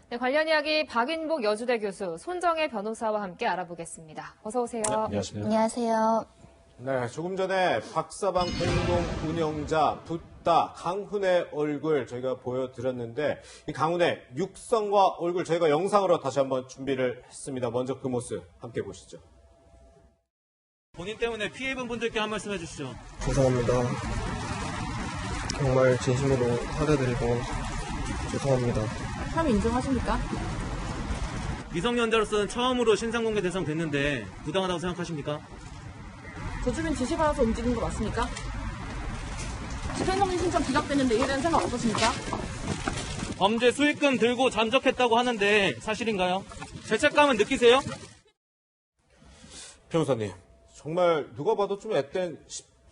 네, 관련 이야기 박인복 여주대 교수, 손정혜 변호사와 함께 알아보겠습니다. 어서 오세요. 네, 안녕하십니까. 안녕하세요. 네, 조금 전에 박사방 공동 운영자 붓다 강훈의 얼굴 저희가 보여드렸는데 이 강훈의 육성과 얼굴 저희가 영상으로 다시 한번 준비를 했습니다. 먼저 그 모습 함께 보시죠. 본인 때문에 피해 입은 분들께 한 말씀 해주시죠. 죄송합니다. 정말 진심으로 사과드리고 죄송합니다. 혐의 인정하십니까? 미성년자로서는 처음으로 신상공개 대상 됐는데 부당하다고 생각하십니까? 조주빈 지시받아서 움직인 거 맞습니까? 집행검진 신청 기각됐는데 이에 대한 생각 어떠십니까? 범죄 수익금 들고 잠적했다고 하는데 사실인가요? 죄책감은 느끼세요? 변호사님, 정말 누가 봐도 좀 앳된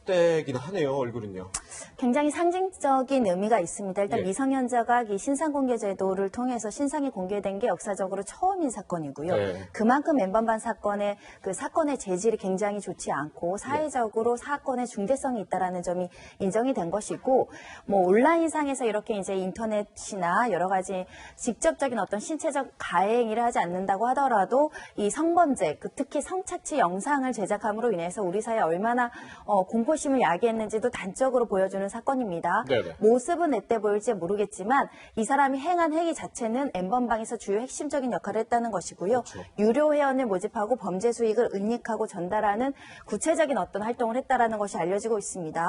10대긴 하네요, 얼굴은요. 굉장히 상징적인 의미가 있습니다. 일단 예. 미성년자가 이 신상공개 제도를 통해서 신상이 공개된 게 역사적으로 처음인 사건이고요. 네. 그만큼 엠번방 사건의 사건의 재질이 굉장히 좋지 않고 사회적으로 사건의 중대성이 있다라는 점이 인정이 된 것이고, 뭐 온라인상에서 이렇게 이제 인터넷이나 여러 가지 직접적인 어떤 신체적 가해 행위를 하지 않는다고 하더라도 이 성범죄, 특히 성착취 영상을 제작함으로 인해서 우리 사회에 얼마나 공포심을 야기했는지도 단적으로 보여주는 사건입니다. 네네. 모습은 앳돼 보일지 모르겠지만 이 사람이 행한 행위 자체는 엠번방에서 주요 핵심적인 역할을 했다는 것이고요. 그렇죠. 유료 회원을 모집하고 범죄 수익을 은닉하고 전달하는 구체적인 어떤 활동을 했다라는 것이 알려지고 있습니다.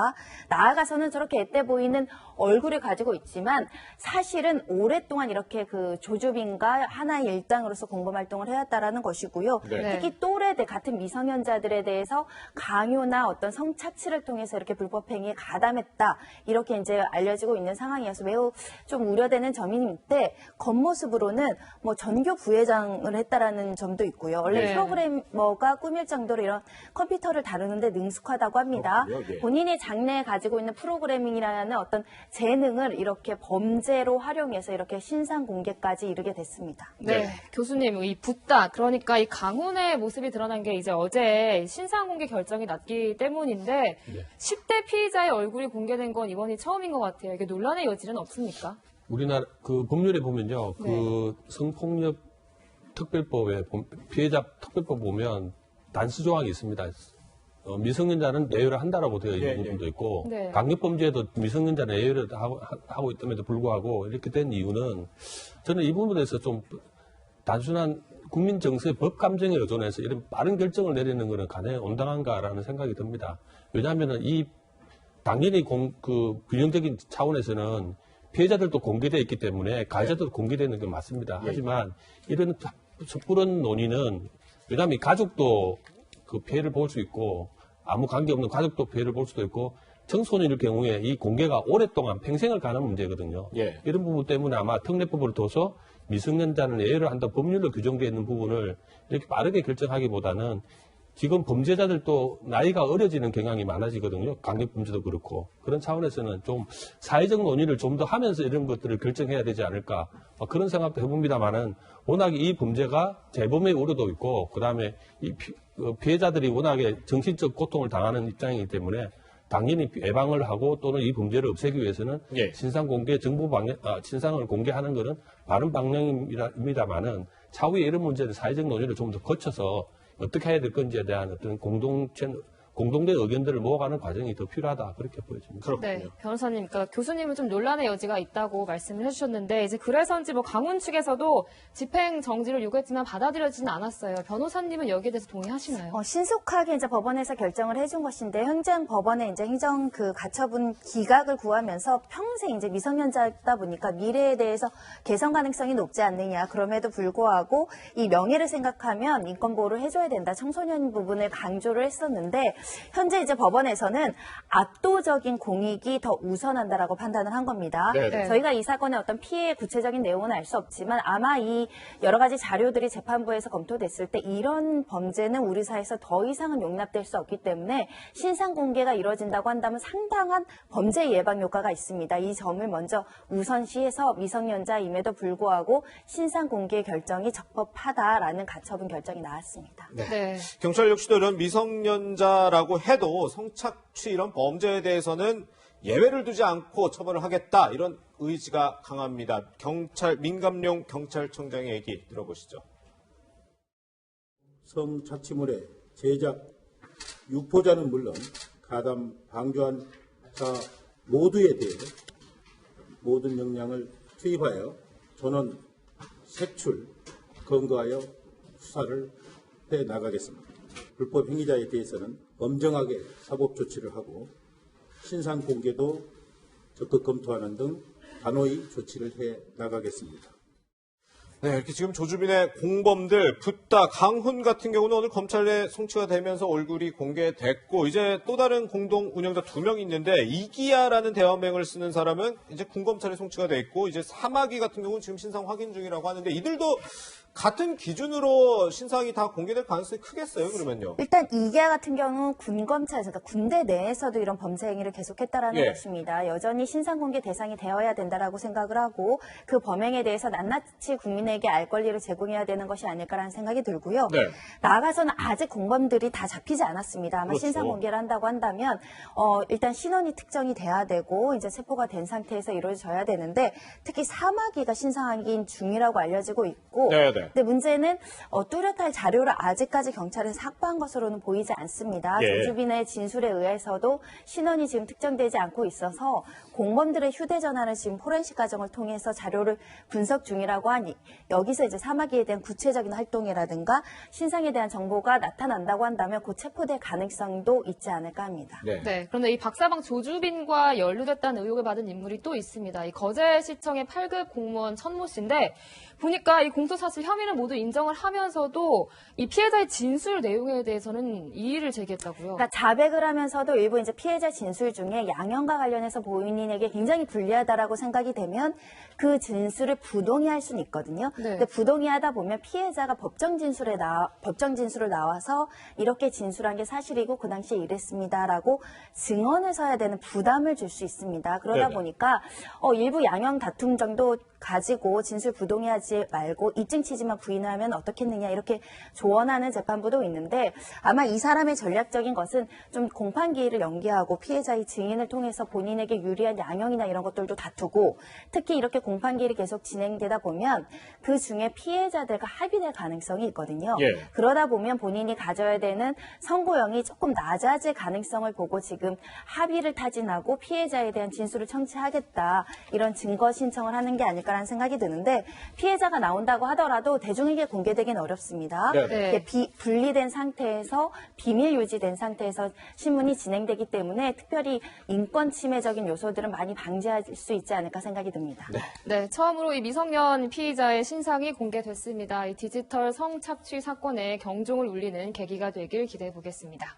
나아가서는 저렇게 앳돼 보이는 얼굴을 가지고 있지만 사실은 오랫동안 이렇게 그 조주빈과 하나의 일당으로서 공범 활동을 해왔다라는 것이고요. 네. 특히 또래들 같은 미성년자들에 대해서 강요나 어떤 성착취를 통해서 이렇게 불법 행위에 가담했다. 이렇게 이제 알려지고 있는 상황이어서 매우 좀 우려되는 점이 있는데 겉모습으로는 뭐 전교 부회장을 했다라는 점도 있고요. 원래 네. 프로그래머가 꾸밀 정도로 이런 컴퓨터를 다루는데 능숙하다고 합니다. 그렇군요. 예. 본인이 장래에 가지고 있는 프로그래밍이라는 어떤 재능을 이렇게 범죄로 활용해서 이렇게 신상 공개까지 이르게 됐습니다. 네, 네. 교수님, 이 붓다, 그러니까 이 강훈의 모습이 드러난 게 이제 어제 신상공개 결정이 났기 때문인데 10대 피의자의 얼굴이 공개된 건 이번이 처음인 것 같아요. 이게 논란의 여지는 없습니까? 우리나라 그 법률에 보면요, 그 성폭력 특별법에 피해자 특별법 보면 단수 조항이 있습니다. 미성년자는 예외를 한다라고 되어 있는 예, 부분도 있고, 네. 강력범죄에도 미성년자는 예외를 하고 있음에도 불구하고 이렇게 된 이유는 저는 이 부분에 대해서 좀 단순한 국민 정서의 법 감정에 의존해서 이런 빠른 결정을 내리는 것은 가능히 온당한가라는 생각이 듭니다. 왜냐하면은 당연히 균형적인 차원에서는 피해자들도 공개되어 있기 때문에 가해자들도 공개되는 게 맞습니다. 하지만 이런 섣부른 논의는 왜냐하면 가족도 그 피해를 볼 수 있고 아무 관계없는 가족도 피해를 볼 수도 있고 청소년일 경우에 이 공개가 오랫동안 평생을 가는 문제거든요. 예. 이런 부분 때문에 아마 특례법을 둬서 미성년자는 예외를 한다 법률로 규정되어 있는 부분을 이렇게 빠르게 결정하기보다는 지금 범죄자들도 나이가 어려지는 경향이 많아지거든요. 강력범죄도 그렇고. 그런 차원에서는 좀 사회적 논의를 좀 더 하면서 이런 것들을 결정해야 되지 않을까. 그런 생각도 해봅니다만은 워낙 이 범죄가 재범의 우려도 있고 그다음에 이 피해자들이 워낙에 정신적 고통을 당하는 입장이기 때문에 당연히 예방을 하고 또는 이 범죄를 없애기 위해서는 예. 신상 공개, 신상을 공개하는 것은 바른 방향입니다만은 차후에 이런 문제는 사회적 논의를 좀 더 거쳐서 어떻게 해야 될 건지에 대한 어떤 공동된 의견들을 모아가는 과정이 더 필요하다 그렇게 보여집니다. 그렇군요. 네, 변호사님, 그러니까 교수님은 좀 논란의 여지가 있다고 말씀을 해주셨는데 이제 그래서인지 뭐 강훈 측에서도 집행 정지를 요구했지만 받아들여지는 않았어요. 변호사님은 여기에 대해서 동의하시나요? 신속하게 이제 법원에서 결정을 해준 것인데 현장 법원에 이제 행정 가처분 기각을 구하면서 평생 이제 미성년자다 보니까 미래에 대해서 개선 가능성이 높지 않느냐. 그럼에도 불구하고 이 명예를 생각하면 인권 보호를 해줘야 된다. 청소년 부분을 강조를 했었는데 현재 이제 법원에서는 압도적인 공익이 더 우선한다라고 판단을 한 겁니다. 네. 저희가 이 사건의 어떤 피해의 구체적인 내용은 알 수 없지만 아마 이 여러 가지 자료들이 재판부에서 검토됐을 때 이런 범죄는 우리 사회에서 더 이상은 용납될 수 없기 때문에 신상 공개가 이루어진다고 한다면 상당한 범죄 예방 효과가 있습니다. 이 점을 먼저 우선시해서 미성년자임에도 불구하고 신상 공개 결정이 적법하다라는 가처분 결정이 나왔습니다. 네. 경찰 역시도 이런 미성년자라고 해도 성착취 이런 범죄에 대해서는 예외를 두지 않고 처벌을 하겠다 이런 의지가 강합니다. 민감용 경찰청장의 얘기 들어보시죠. 성착취물의 제작, 유포자는 물론 가담, 방조한 자 모두에 대해 모든 역량을 투입하여 전원 색출, 검거하여 수사를 해 나가겠습니다. 불법 행위자에 대해서는 엄정하게 사법 조치를 하고 신상 공개도 적극 검토하는 등 단호히 조치를 해 나가겠습니다. 네, 이렇게 지금 조주빈의 공범들 붙다 강훈 같은 경우는 오늘 검찰에 송치가 되면서 얼굴이 공개됐고 이제 또 다른 공동 운영자 2명이 있는데 이기야라는 대화명을 쓰는 사람은 이제 군검찰에 송치가 돼 있고 이제 사마귀 같은 경우는 지금 신상 확인 중이라고 하는데 이들도 같은 기준으로 신상이 다 공개될 가능성이 크겠어요, 그러면요? 일단 이기야 같은 경우는 군검찰에서, 그러니까 군대 내에서도 이런 범죄 행위를 계속했다라는 예. 것입니다. 여전히 신상 공개 대상이 되어야 된다라고 생각을 하고 그 범행에 대해서 낱낱이 국민에게 알 권리를 제공해야 되는 것이 아닐까라는 생각이 들고요. 네. 나아가서는 아직 공범들이 다 잡히지 않았습니다. 아마 그렇죠. 신상 공개를 한다고 한다면 일단 신원이 특정이 돼야 되고 이제 체포가 된 상태에서 이루어져야 되는데 특히 사마귀가 신상 확인 중이라고 알려지고 있고 네네. 근데 문제는 뚜렷한 자료를 아직까지 경찰에서 확보한 것으로는 보이지 않습니다. 예. 조주빈의 진술에 의해서도 신원이 지금 특정되지 않고 있어서 공범들의 휴대전화를 지금 포렌식 과정을 통해서 자료를 분석 중이라고 하니 여기서 이제 사마귀에 대한 구체적인 활동이라든가 신상에 대한 정보가 나타난다고 한다면 곧 체포될 가능성도 있지 않을까 합니다. 네, 그런데 이 박사방 조주빈과 연루됐다는 의혹을 받은 인물이 또 있습니다. 이 거제시청의 8급 공무원 천모 씨인데 보니까 이 공소사실 혐의를 모두 인정을 하면서도 이 피해자의 진술 내용에 대해서는 이의를 제기했다고요. 그러니까 자백을 하면서도 일부 이제 피해자 진술 중에 양형과 관련해서 본인에게 굉장히 불리하다라고 생각이 되면 그 진술을 부동의할 수는 있거든요. 네. 근데 부동의하다 보면 피해자가 법정 진술을 나와서 이렇게 진술한 게 사실이고 그 당시에 이랬습니다라고 증언을 서야 되는 부담을 줄 수 있습니다. 그러다 네네. 보니까 일부 양형 다툼 정도 가지고 진술 부동의하지 말고 입증 취지만 부인하면 어떻겠느냐 이렇게 조언하는 재판부도 있는데 아마 이 사람의 전략적인 것은 좀 공판 기일을 연기하고 피해자의 증인을 통해서 본인에게 유리한 양형이나 이런 것들도 다투고 특히 이렇게 공판 기일이 계속 진행되다 보면 그 중에 피해자들과 합의될 가능성이 있거든요. 예. 그러다 보면 본인이 가져야 되는 선고형이 조금 낮아질 가능성을 보고 지금 합의를 타진하고 피해자에 대한 진술을 청취하겠다 이런 증거 신청을 하는 게 아닐까라는 생각이 드는데 피해자가 나온다고 하더라도 대중에게 공개되기는 어렵습니다. 네. 이게 분리된 상태에서 비밀 유지된 상태에서 신문이 진행되기 때문에 특별히 인권 침해적인 요소들은 많이 방지할 수 있지 않을까 생각이 듭니다. 네, 처음으로 이 미성년 피의자의 신상이 공개됐습니다. 이 디지털 성착취 사건에 경종을 울리는 계기가 되길 기대해 보겠습니다.